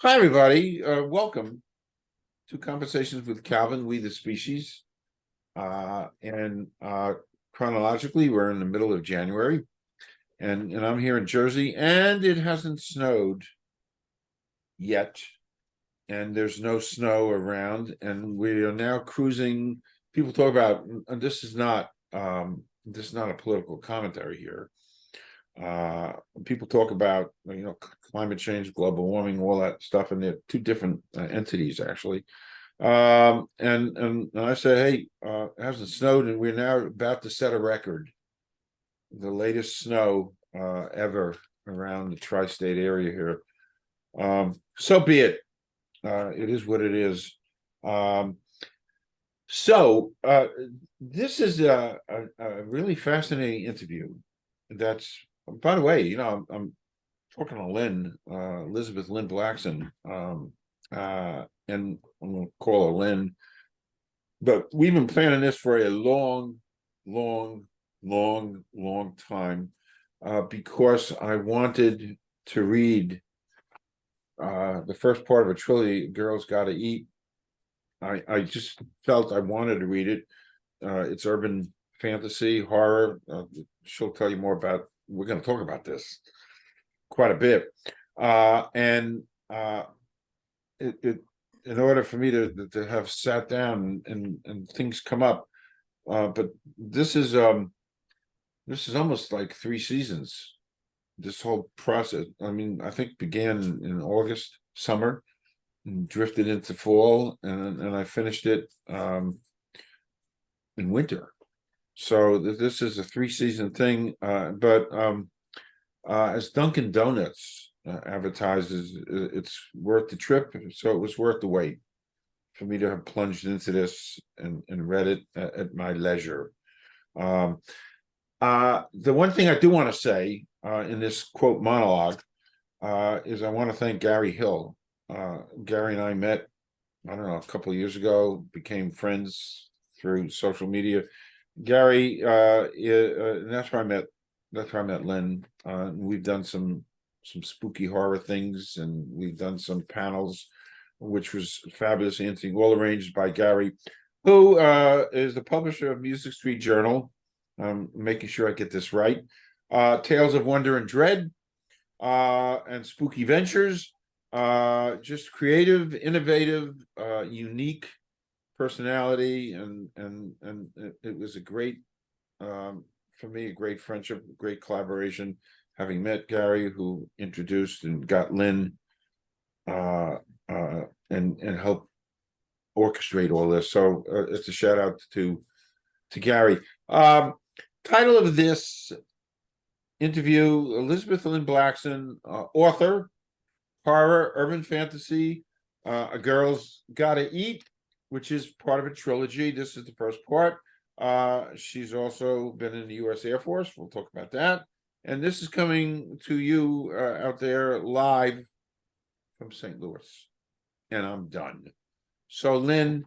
Hi, everybody. Welcome to Conversations with Calvin, We the Species. And chronologically, we're in the middle of January, and I'm here in Jersey, and it hasn't snowed yet, and there's no snow around, and we are now cruising. People talk about, and this is not a political commentary here. People talk about climate change, global warming, all that stuff, and they're two different entities actually. And I say, hey, it hasn't snowed, and we're now about to set a record, the latest snow ever around the tri-state area here. So be it. It is what it is. So this is a really fascinating interview. That's, by the way, I'm talking to Lynn, Elizabeth Lynn Blackson, and I'm going to call her Lynn. But we've been planning this for a long time, because I wanted to read the first part of a trilogy, Girls Gotta Eat. I just felt I wanted to read it. It's urban fantasy, horror. She'll tell you more about, we're going to talk about this quite a bit. And in order for me to have sat down and things come up, but this is almost like 3 seasons. This whole process, I mean, I think began in August, summer, and drifted into fall, and I finished it in winter. So this is a 3-season thing, but as Dunkin' Donuts advertises, it's worth the trip. So it was worth the wait for me to have plunged into this and read it at my leisure. The one thing I do want to say in this quote monologue is I want to thank Gary Hill. Gary and I met, I don't know, a couple of years ago, became friends through social media. Gary, and that's where I met Lynn. We've done some spooky horror things, and we've done some panels, which was fabulous. Anything all arranged by Gary, who is the publisher of Music Street Journal. I'm making sure I get this right. Tales of Wonder and Dread, and Spooky Ventures. Just creative, innovative, unique personality, and it was a great, for me, a great friendship, great collaboration, having met Gary, who introduced and got Lynn, and helped orchestrate all this. So it's a shout out to Gary. Title of this interview: Elizabeth Lynn Blackson, author, horror, urban fantasy, A Girl's Gotta Eat, which is part of a trilogy. This is the first part. She's also been in the U.S. Air Force. We'll talk about that. And this is coming to you out there live from St. Louis. And I'm done. So, Lynn,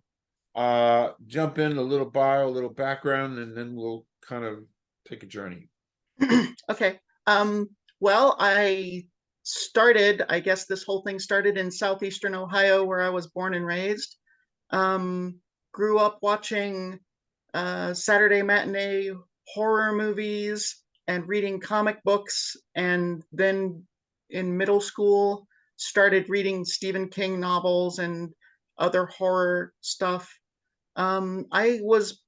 jump in, a little bio, a little background, and then we'll kind of take a journey. Okay. Well, I guess this whole thing started in southeastern Ohio, where I was born and raised. Grew up watching Saturday matinee horror movies and reading comic books, and then in middle school started reading Stephen King novels and other horror stuff. I was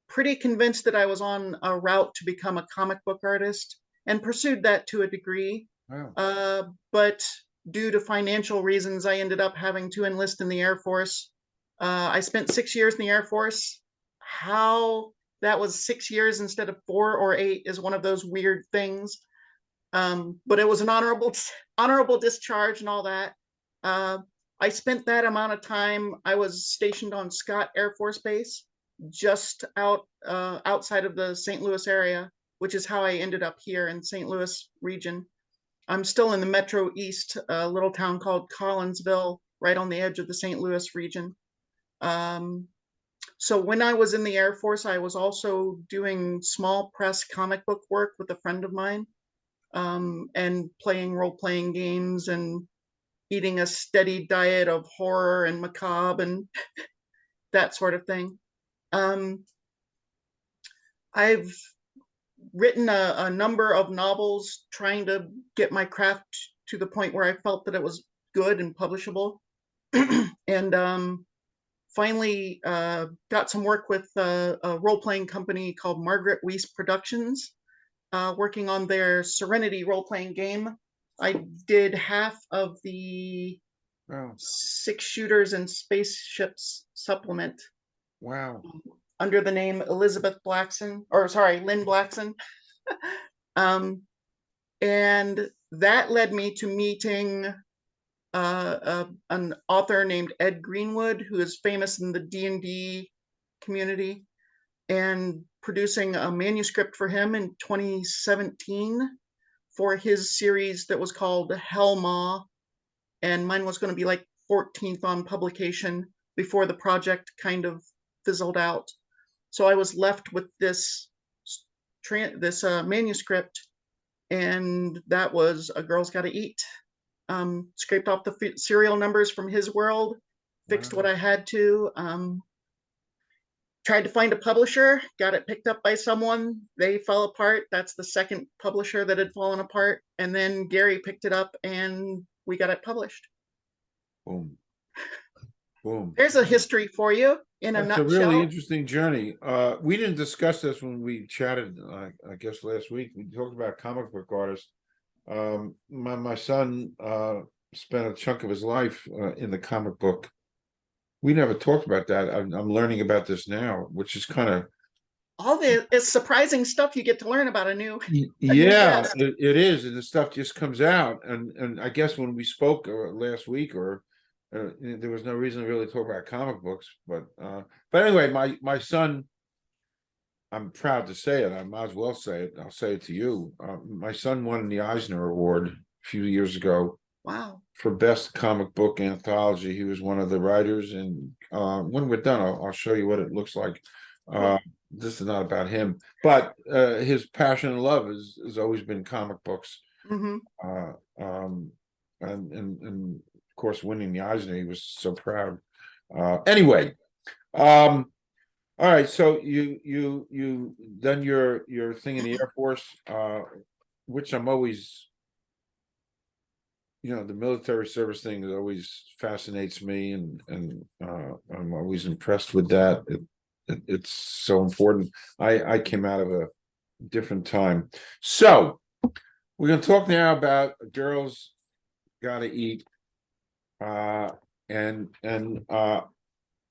pretty convinced that I was on a route to become a comic book artist, and pursued that to a degree. Wow. But due to financial reasons, I ended up having to enlist in the Air Force. I spent 6 years in the Air Force. How that was 6 years instead of 4 or 8 is one of those weird things. But it was an honorable discharge and all that. I spent that amount of time. I was stationed on Scott Air Force Base, just outside of the St. Louis area, which is how I ended up here in St. Louis region. I'm still in the Metro East, a little town called Collinsville, right on the edge of the St. Louis region. So when I was in the Air Force, I was also doing small press comic book work with a friend of mine, and playing role-playing games and eating a steady diet of horror and macabre and that sort of thing. I've written a number of novels trying to get my craft to the point where I felt that it was good and publishable. And finally got some work with a role-playing company called Margaret Weiss Productions, working on their Serenity role-playing game. I did half of the Wow. Six-Shooters and Spaceships supplement Wow. under the name Elizabeth Blackson, or sorry, LYNN BLACKSON. And that led me to meeting an author named Ed Greenwood, who is famous in the D&D community, and producing a manuscript for him in 2017 for his series that was called Hellmaw, and mine was going to be like 14th on publication before the project kind of fizzled out. So I was left with this manuscript, and that was A Girl's Gotta Eat. Scraped off the serial numbers from his world, fixed what I had to, tried to find a publisher, got it picked up by someone, they fell apart. That's the second publisher that had fallen apart. And then Gary picked it up and we got it published. Boom. Boom. There's a history for you in a That's a nutshell. really interesting journey. We didn't discuss this when we chatted, I guess last week. We talked about comic book artists. My son spent a chunk of his life in the comic book. We never talked about that. I'm learning about this now, which is kind of all the it's surprising stuff you get to learn about a new yeah, guest. it is, and the stuff just comes out. And I guess when we spoke last week, or there was no reason to really talk about comic books, but anyway, my son, I'm proud to say it. I might as well say it. I'll say it to you. My son won the Eisner Award a few years ago. Wow. For best comic book anthology. He was one of the writers, and when we're done, I'll show you what it looks like. This is not about him, but his passion and love has always been comic books. Mm-hmm. And of course, winning the Eisner, he was so proud. Anyway, all right. So you done your thing in the Air Force, which I'm always, the military service thing always fascinates me, and I'm always impressed with that. It's so important. I came out of a different time. So we're going to talk now about Girls Gotta Eat. And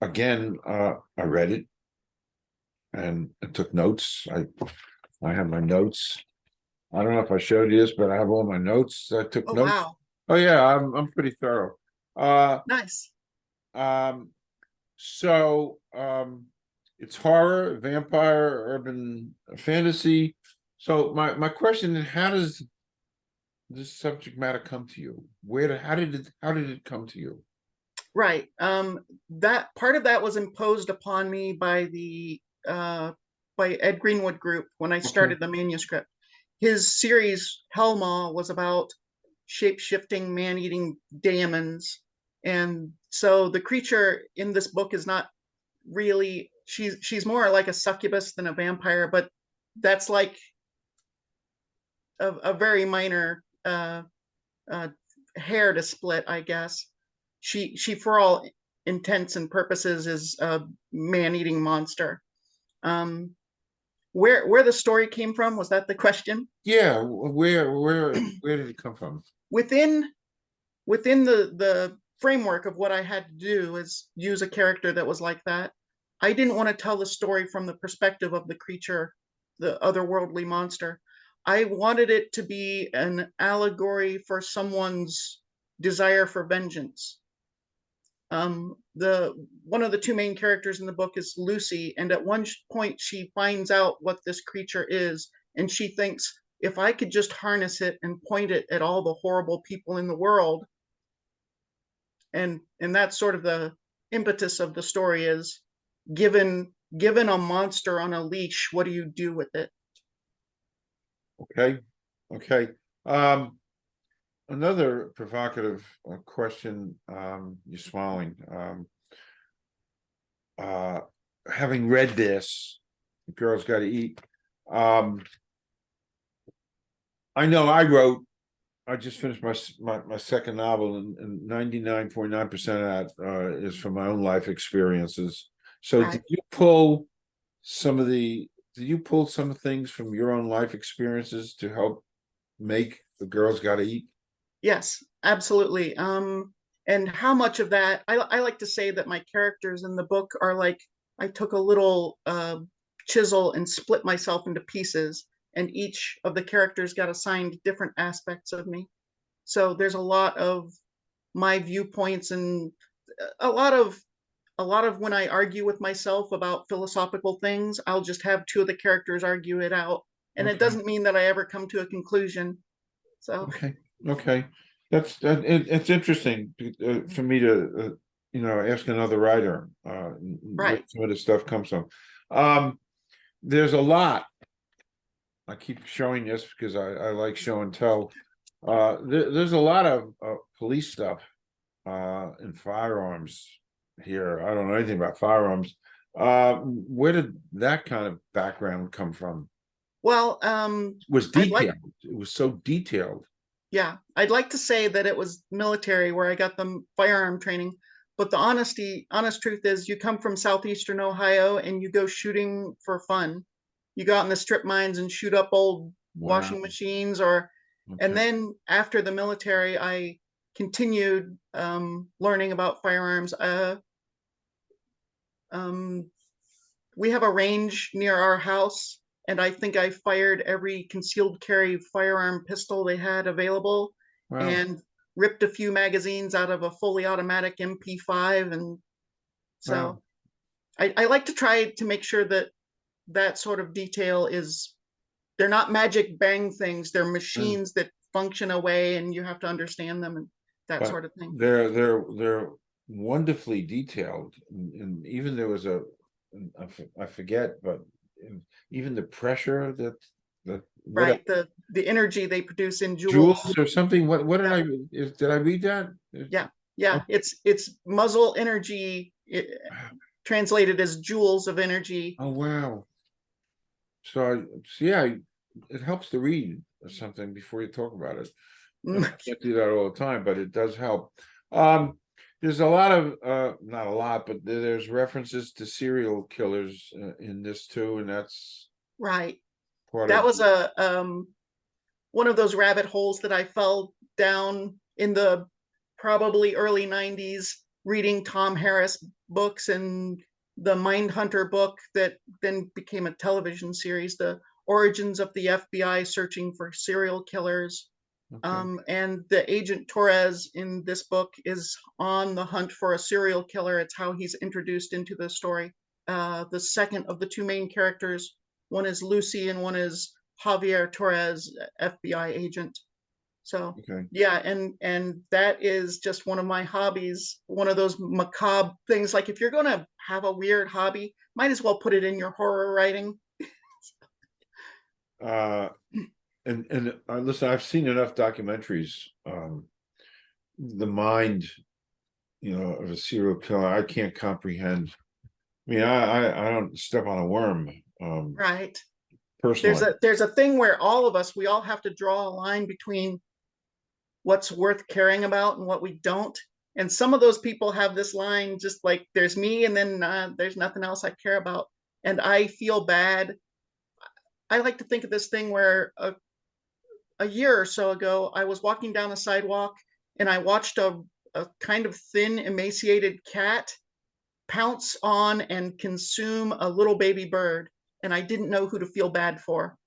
again, I read it and I took notes. I have my notes. I don't know if I showed you this, but I have all my notes. I took notes. Wow. Oh yeah, I'm pretty thorough. Nice. So it's horror, vampire, urban fantasy. So my question is, how does this subject matter come to you? How did it come to you? Right. That part of that was imposed upon me by the by Ed Greenwood Group when I started the manuscript. His series Hellmaw was about shape-shifting, man-eating demons, and so the creature in this book is not really, she's more like a succubus than a vampire, but that's like a very minor hair to split, I guess. She for all intents and purposes is a man-eating monster. Where the story came from, was that the question? Yeah, where did it come from? Within the framework of what I had to do is use a character that was like that. I didn't want to tell the story from the perspective of the creature, the otherworldly monster. I wanted it to be an allegory for someone's desire for vengeance. One of the two main characters in the book is Lucy, and at one point she finds out what this creature is, and she thinks, if I could just harness it and point it at all the horrible people in the world. And that's sort of the impetus of the story, is given a monster on a leash, what do you do with it? Okay. Another provocative question. You're smiling. Having read this, Girls Gotta Eat. I know I just finished my second novel, and 99.9% of that is from my own life experiences. So Right. did you pull some things from your own life experiences to help make The Girls Gotta Eat? Yes, absolutely. And how much of that, I like to say that my characters in the book are like, I took a little chisel and split myself into pieces, and each of the characters got assigned different aspects of me. So there's a lot of my viewpoints, and a lot of when I argue with myself about philosophical things, I'll just have two of the characters argue it out. And it Okay, doesn't mean that I ever come to a conclusion. So, okay, okay. It's interesting for me to ask another writer where right. some of this stuff comes from. There's a lot. I keep showing this because I like show and tell. There's a lot of police stuff and firearms here. I don't know anything about firearms. Where did that kind of background come from? Well, It was I'd like, detailed. It was so detailed. yeah, I'd like to say that it was military where I got the firearm training, but the honest truth is, you come from southeastern Ohio and you go shooting for fun. You go out in the strip mines and shoot up old Wow. washing machines, or, and Okay. then after the military, I continued learning about firearms. Um, we have a range near our house, and I think I fired every concealed carry firearm pistol they had available, Wow. and ripped a few magazines out of a fully automatic MP5. And Wow. so I like to try to make sure that that sort of detail is, they're not magic bang things, they're And machines that function away and you have to understand them, and that but sort of thing. they're wonderfully detailed, and even there was I forget, but even the pressure that what Right, the energy they produce in joules. Jules or something. What did Yeah, did I read that? yeah, yeah. Oh, It's muzzle energy, translated as joules of energy. oh wow. So yeah, it helps to read something before you talk about it. I mean, I can't do that all the time, but it does help. Um, there's a lot of not a lot, but there's references to serial killers in this too, and that's Right. part That of. was a one of those rabbit holes that I fell down in the probably early 90s, reading Tom Harris books and the Mindhunter book that then became a television series, The Origins of the FBI Searching for Serial Killers. Okay, And the agent Torres in this book is on the hunt for a serial killer. It's how he's introduced into the story. The second of the two main characters, one is Lucy and one is Javier Torres, FBI agent. So okay. yeah, and that is just one of my hobbies, one of those macabre things. Like, if you're gonna have a weird hobby, might as well put it in your horror writing. Uh, and listen, I've seen enough documentaries. The mind, of a serial killer, I can't comprehend. I mean, I don't step on a worm, Right. personally. There's a thing where all of us, we all have to draw a line between what's worth caring about and what we don't. And some of those people have this line, just like, there's me, and then there's nothing else I care about. And I feel bad. I like to think of this thing where a year or so ago, I was walking down a sidewalk and I watched a kind of thin, emaciated cat pounce on and consume a little baby bird. And I didn't know who to feel bad for,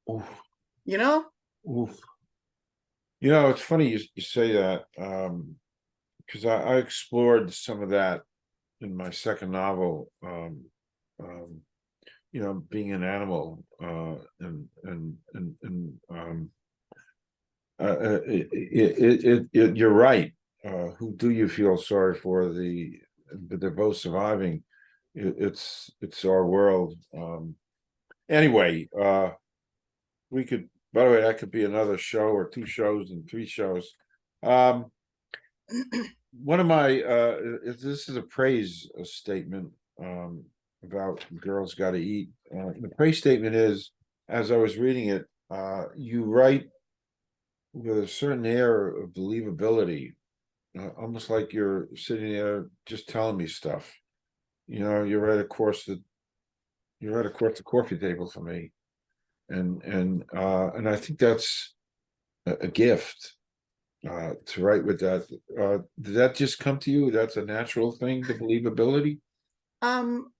Oof, you know? oof. It's funny you say that, because I explored some of that in my second novel, um, being an animal, you're right. Who do you feel sorry for? But they're both surviving. It's our world. Anyway, we could. By the way, that could be another show or two shows and three shows. One of my this is a praise statement about girls got to eat. The praise statement is, as I was reading it, you write with a certain air of believability, almost like you're sitting there just telling me stuff. You know, you're right across the coffee table for me, and I think that's a gift to write with that. Did that just come to you? That's a natural thing, the believability. Um,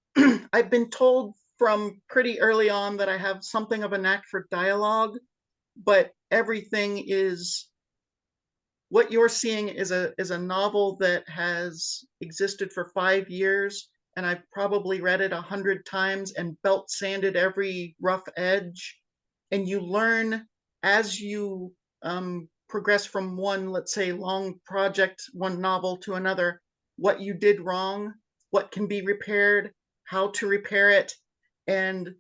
I've been told from pretty early on that I have something of a knack for dialogue, but everything is what you're seeing is a novel that has existed for 5 years, and I've probably read it 100 times and belt sanded every rough edge. And you learn as you progress from one, let's say, long project, one novel to another, what you did wrong, what can be repaired, how to repair it, and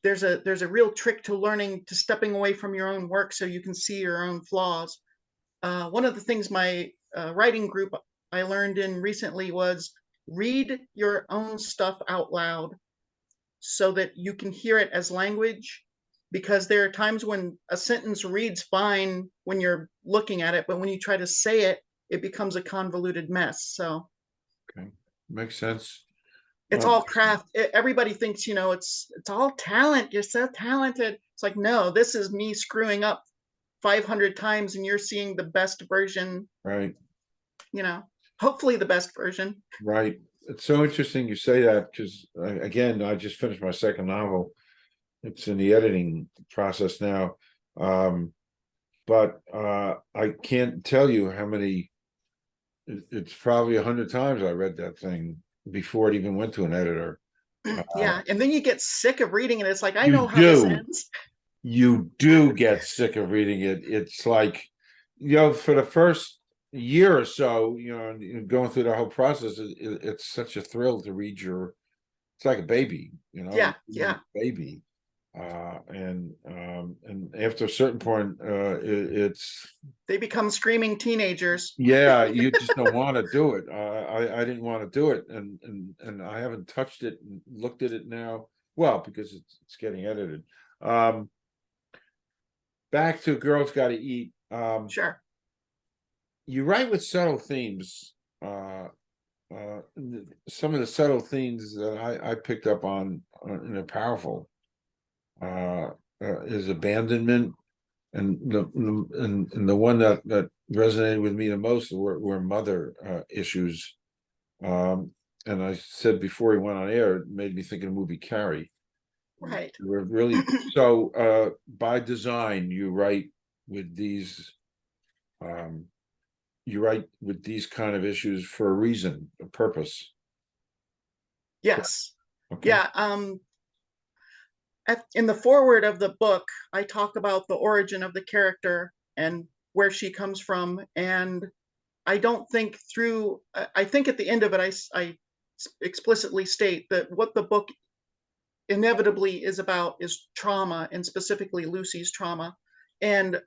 there's a real trick to learning to stepping away from your own work so you can see your own flaws. One of the things my writing group I learned in recently was read your own stuff out loud so that you can hear it as language. Because there are times when a sentence reads fine when you're looking at it, but when you try to say it, it becomes a convoluted mess. So Okay, makes sense. it's all craft. Everybody thinks, it's all talent. You're so talented. It's like, no, this is me screwing up 500 times and you're seeing the best version, Right, hopefully the best version. right. It's so interesting you say that because again, I just finished my second novel. It's in the editing process now. But I can't tell you how many. It's probably 100 times I read that thing before it even went to an editor. Yeah. And then you get sick of reading it. It's like, I You know how this do. ends. You do get sick of reading it. It's like, for the first year or so, going through the whole process, it's such a thrill to read it's like a baby, Yeah. reading Yeah. a baby. And after a certain point, it's, They become screaming teenagers. yeah, you just don't want to do it. I didn't want to do it, and I haven't touched it and looked at it now. Well, because it's getting edited. Back to Girls Gotta Eat. Sure. You write with subtle themes. Some of the subtle themes that I picked up on and are powerful is abandonment, and the one that resonated with me the most were mother issues. And I said before he went on air, it made me think of the movie Carrie. Right. We're really so by design, um, you write with these kind of issues for a reason, a purpose. Yes. Okay. Yeah. In the foreword of the book, I talk about the origin of the character and where she comes from. And I don't think I think at the end of it, I explicitly state that what the book inevitably is about is trauma, and specifically Lucy's trauma. And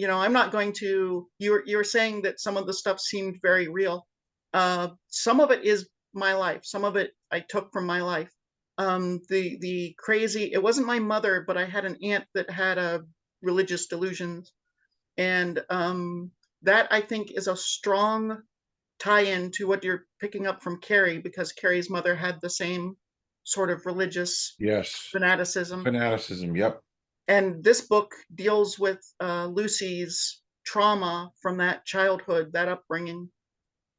I'm not going to. You're saying that some of the stuff seemed very real. Some of it is my life. Some of it I took from my life. The crazy. It wasn't my mother, but I had an aunt that had a religious delusions, and that I think is a strong tie-in to what you're picking up from Carrie, because Carrie's mother had the same sort of religious Yes. fanaticism. Fanaticism. Yep. And this book deals with Lucy's trauma from that childhood, that upbringing.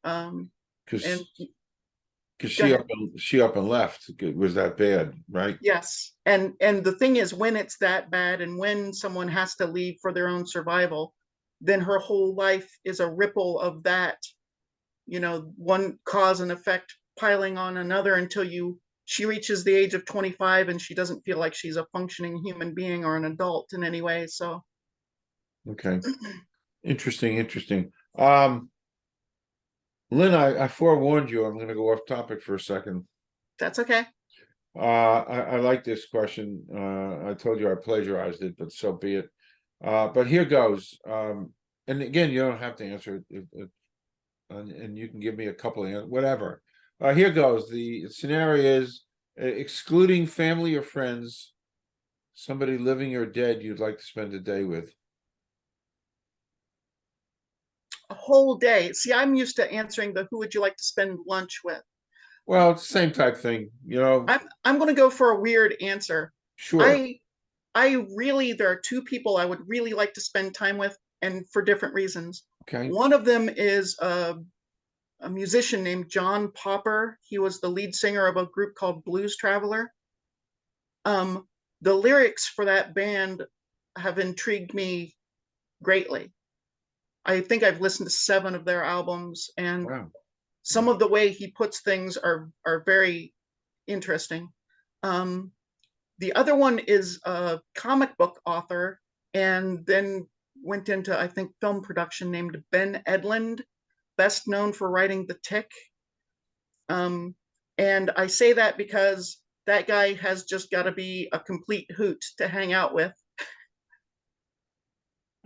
And Because go ahead. she up and left. It was that bad, right? Yes. And the thing is, when it's that bad and when someone has to leave for their own survival, then her whole life is a ripple of that, one cause and effect piling on another until she reaches the age of 25 and she doesn't feel like she's a functioning human being or an adult in any way. So Okay. Interesting. Lynn, I forewarned you. I'm going to go off topic for a second. that's okay. I like this question. I told you I plagiarized it, but so be it. But here goes. and again, you don't have to answer it, and you can give me a couple of whatever. Here goes. The scenario is excluding family or friends, somebody living or dead you'd like to spend a day with. A whole day. See, I'm used to answering the who would you like to spend lunch with. Well, it's the same type thing, you know. I'm going to go for a weird answer. Sure. I really, there are two people I would really like to spend time with, and for different reasons. Okay. One of them is a musician named John Popper. He was the lead singer of a group called Blues Traveler. The lyrics for that band have intrigued me greatly. I think I've listened to 7 of their albums, and Wow. some of the way he puts things are very interesting. The other one is a comic book author, and then went into, I think, film production, named Ben Edlund, best known for writing The Tick. And I say that because that guy has just got to be a complete hoot to hang out with.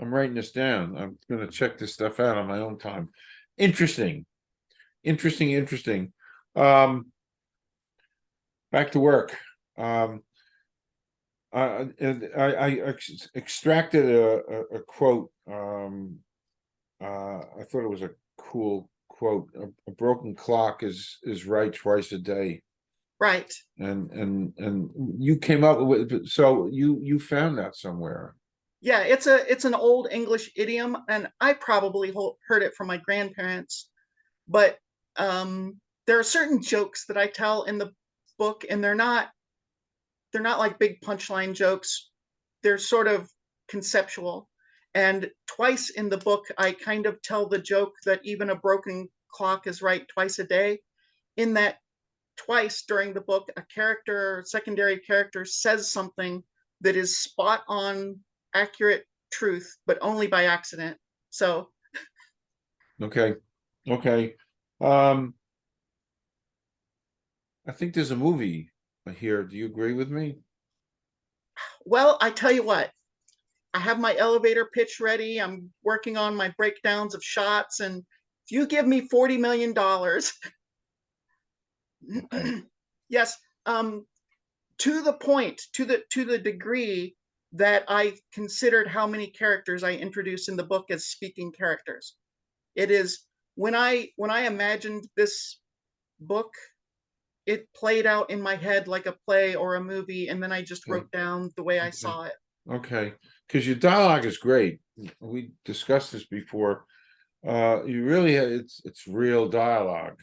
I'm writing this down. I'm going to check this stuff out on my own time. Interesting. Interesting. Um, Back to work. I extracted a quote. I thought it was a cool quote. A broken clock is right twice a day. Right. And you came up with, so you found that somewhere. Yeah, it's an old English idiom, and I probably heard it from my grandparents. But there are certain jokes that I tell in the book, and they're not like big punchline jokes. They're sort of conceptual. And twice in the book, I kind of tell the joke that even a broken clock is right twice a day. In that, twice during the book, a character, secondary character, says something that is spot on, accurate truth, but only by accident. So, Okay. Um, I think there's a movie here. Do you agree with me? well, I tell you what, I have my elevator pitch ready. I'm working on my breakdowns of shots. And if you give me $40 million, Okay. yes, to the point, to the degree that I considered how many characters I introduce in the book as speaking characters. It is when I imagined this book, it played out in my head like a play or a movie, and then I just Okay. wrote down the way I Okay. saw it. Okay. Because your dialogue is great. We discussed this before. You really it's real dialogue.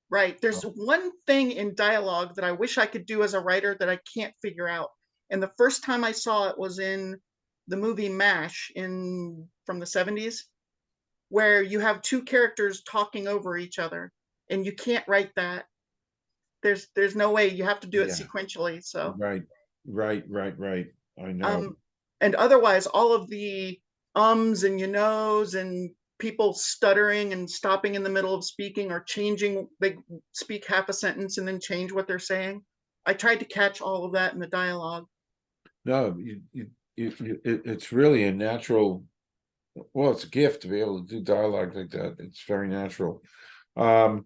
Right. There's one thing in dialogue that I wish I could do as a writer that I can't figure out. And the first time I saw it was in the movie MASH in from the 70s, where you have two characters talking over each other, and you can't write that. There's no way. You have to do it Yeah. sequentially. So Right. Right. I know. um and otherwise all of the ums and you knows and people stuttering and stopping in the middle of speaking or changing, they speak half a sentence and then change what they're saying. I tried to catch all of that in the dialogue. No, it's really a natural. Well, it's a gift to be able to do dialogue like that. It's very natural. Um,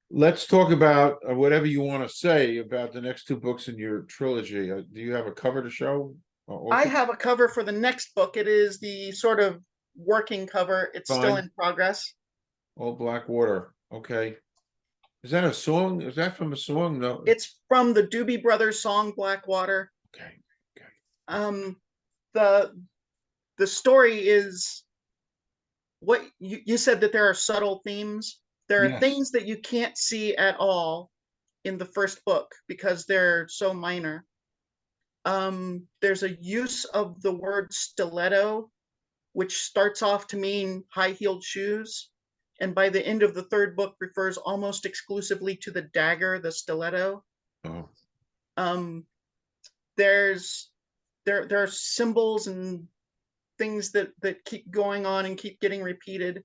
let's talk about whatever you want to say about the next 2 books in your trilogy. Do you have a cover to show? I Also, have a cover for the next book. It is the sort of working cover. It's still fine. in progress. Old Black Water. Okay. Is that a song? Is that from a song? No. It's from the Doobie Brothers song Blackwater. Okay. Um, the the story is what you said, that there are subtle themes. There are Yes. things that you can't see at all in the first book because they're so minor. There's a use of the word stiletto, which starts off to mean high-heeled shoes, and by the end of the third book refers almost exclusively to the dagger, the stiletto. Oh. Um, there's there are symbols and things that keep going on and keep getting repeated.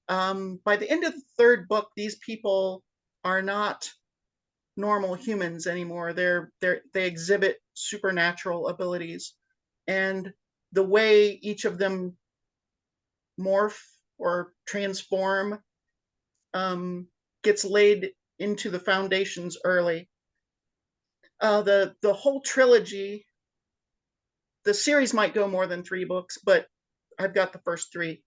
By the end of the third book, these people are not normal humans anymore. They exhibit supernatural abilities, and the way each of them morph or transform gets laid into the foundations early. The whole trilogy, the series might go more than 3 books, but I've got the first 3.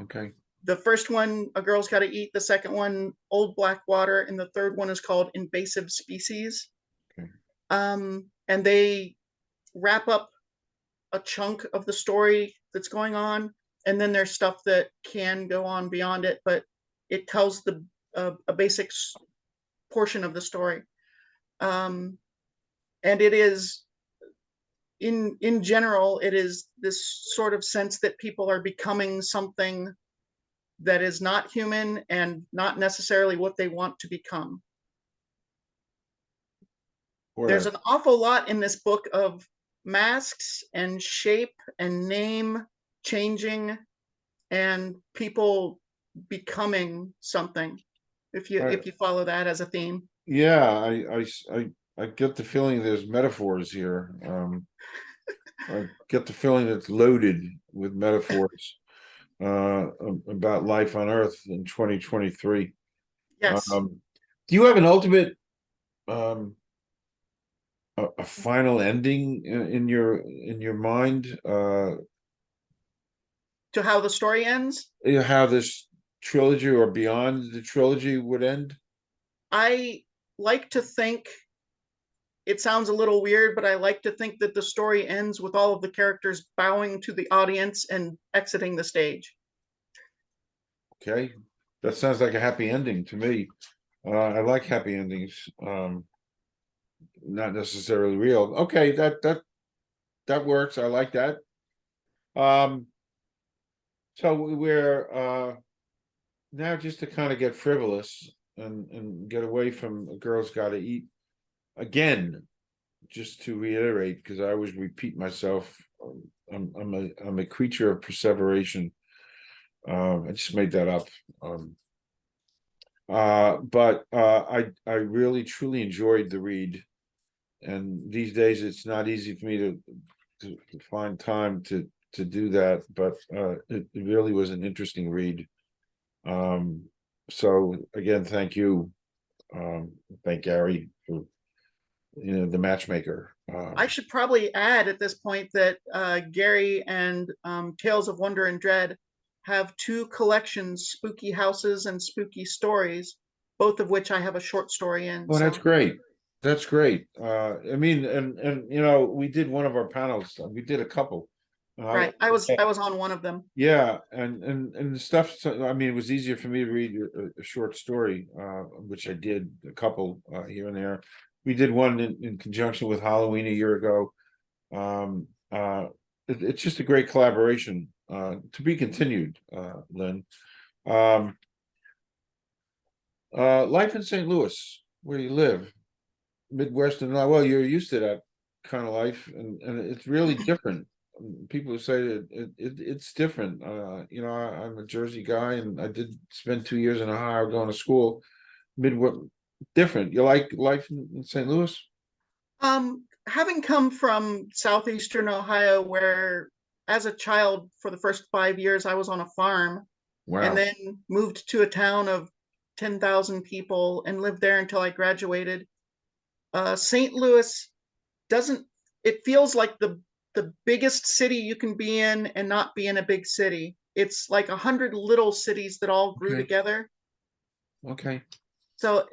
Okay. The first one, A Girl's Gotta Eat. The second one, Old Black Water, and the third one is called Invasive Species. Okay. And they wrap up a chunk of the story that's going on, and then there's stuff that can go on beyond it, but it tells a basic portion of the story. And it is, in general, it is this sort of sense that people are becoming something that is not human and not necessarily what they want to become. There's an awful lot in this book of masks and shape and name changing and people becoming something, if you follow that as a theme. Yeah, I get the feeling there's metaphors here. I get the feeling it's loaded with metaphors about life on Earth in 2023. Yes. Do you have an ultimate a final ending in your mind? To how the story ends? How this trilogy or beyond the trilogy would end? I like to think, it sounds a little weird, but I like to think that the story ends with all of the characters bowing to the audience and exiting the stage. Okay, that sounds like a happy ending to me. I like happy endings, not necessarily real. Okay, that works. I like that. So we're now, just to kind of get frivolous and get away from A Girl's Gotta Eat again, just to reiterate, because I always repeat myself. I'm a creature of perseveration. I just made that up. But I really truly enjoyed the read, and these days it's not easy for me to find time to do that, but it really was an interesting read. So again, thank you. Thank Gary for the matchmaker. I should probably add at this point that Gary and Tales of Wonder and Dread have 2 collections, Spooky Houses and Spooky Stories, both of which I have a short story in. Oh, that's great. That's great. I mean, and we did one of our panels. We did a couple. Right. I was on one of them. Yeah, and the stuff. I mean, it was easier for me to read a short story, which I did a couple here and there. We did one in conjunction with Halloween a year ago. It's just a great collaboration, to be continued, Lynn. Life in St. Louis, where you live, Midwestern. Well, you're used to that kind of life, and it's really different. People say that it's different. I'm a Jersey guy, and I did spend 2 years in Ohio going to school. Midwest, different. You like life in St. Louis? Having come from southeastern Ohio, where as a child for the first 5 years I was on a farm, Wow. and then moved to a town of 10,000 people and lived there until I graduated. St. Louis it feels like the biggest city you can be in and not be in a big city. It's like 100 little cities that all grew together. Okay. So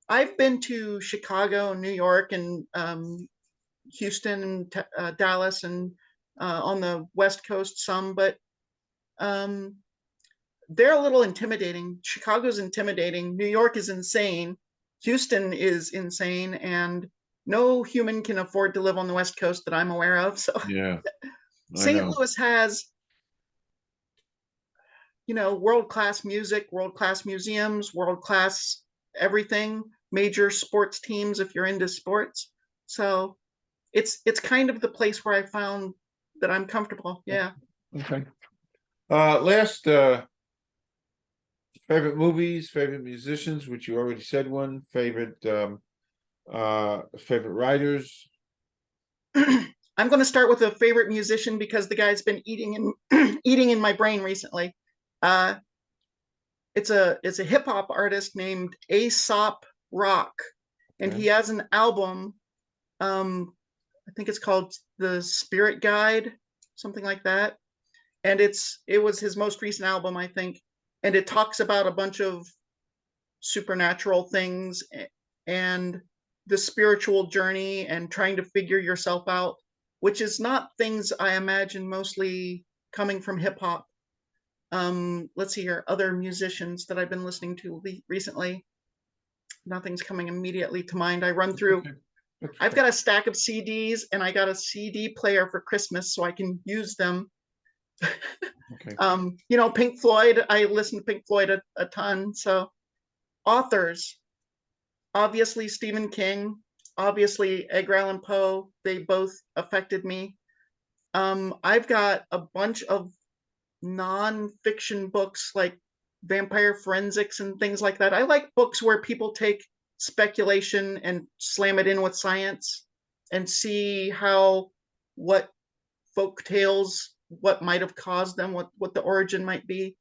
I've been to Chicago, New York, and Houston, and Dallas, and on the West Coast some, but they're a little intimidating. Chicago's intimidating. New York is insane. Houston is insane, and no human can afford to live on the West Coast that I'm aware of. So yeah, St. Louis has, world-class music, world-class museums, world-class everything, major sports teams if you're into sports. So it's kind of the place where I found that I'm comfortable. Yeah. Okay. Last favorite movies, favorite musicians, which you already said one, favorite writers. I'm going to start with a favorite musician because the guy's been eating in eating in my brain recently. Uh, it's a hip hop artist named Aesop Rock, and Okay. he has an album. I think it's called The Spirit Guide, something like that. And it was his most recent album, I think, and it talks about a bunch of supernatural things and the spiritual journey and trying to figure yourself out, which is not things I imagine mostly coming from hip hop. Let's see here, other musicians that I've been listening to recently. Nothing's coming immediately to mind. I run through. Okay. That's I've got a stack of CDs and I got a CD player for Christmas so I can use them. okay. Pink Floyd, I listen to Pink Floyd a ton. So authors, obviously Stephen King, obviously Edgar Allan Poe, they both affected me. I've got a bunch of non-fiction books like vampire forensics and things like that. I like books where people take speculation and slam it in with science and see what folk tales, what might have caused them, what the origin might be.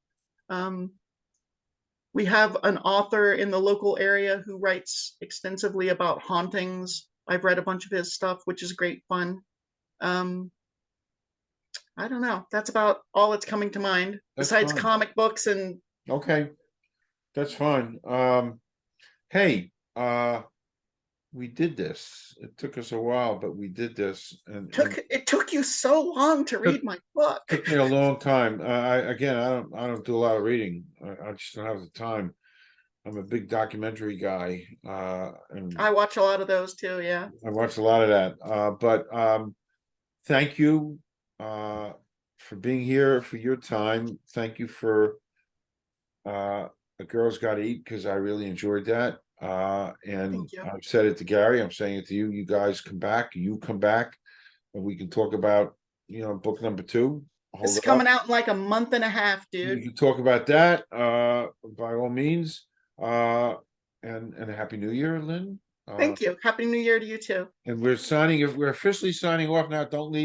We have an author in the local area who writes extensively about hauntings. I've read a bunch of his stuff, which is great fun. I don't know. That's about all that's coming to mind, That's besides fine. comic books and Okay, that's fine. Hey, we did this. It took us a while, but we did this, and it took you so long to read my book. took me a long time. I don't do a lot of reading. I just don't have the time. I'm a big documentary guy, and I watch a lot of those too. Yeah. I watch a lot of that. But thank you for being here, for your time. Thank you for A Girl's Gotta Eat, because I really enjoyed that. And Thank you. I've said it to Gary, I'm saying it to you. You guys come back, and we can talk about, book number 2. This Hold is it up. coming out in like a month and a half, We dude. can talk about that, by all means. And a happy new year, Lynn. Thank you. Happy New Year to you too. And we're officially signing off now. Don't leave.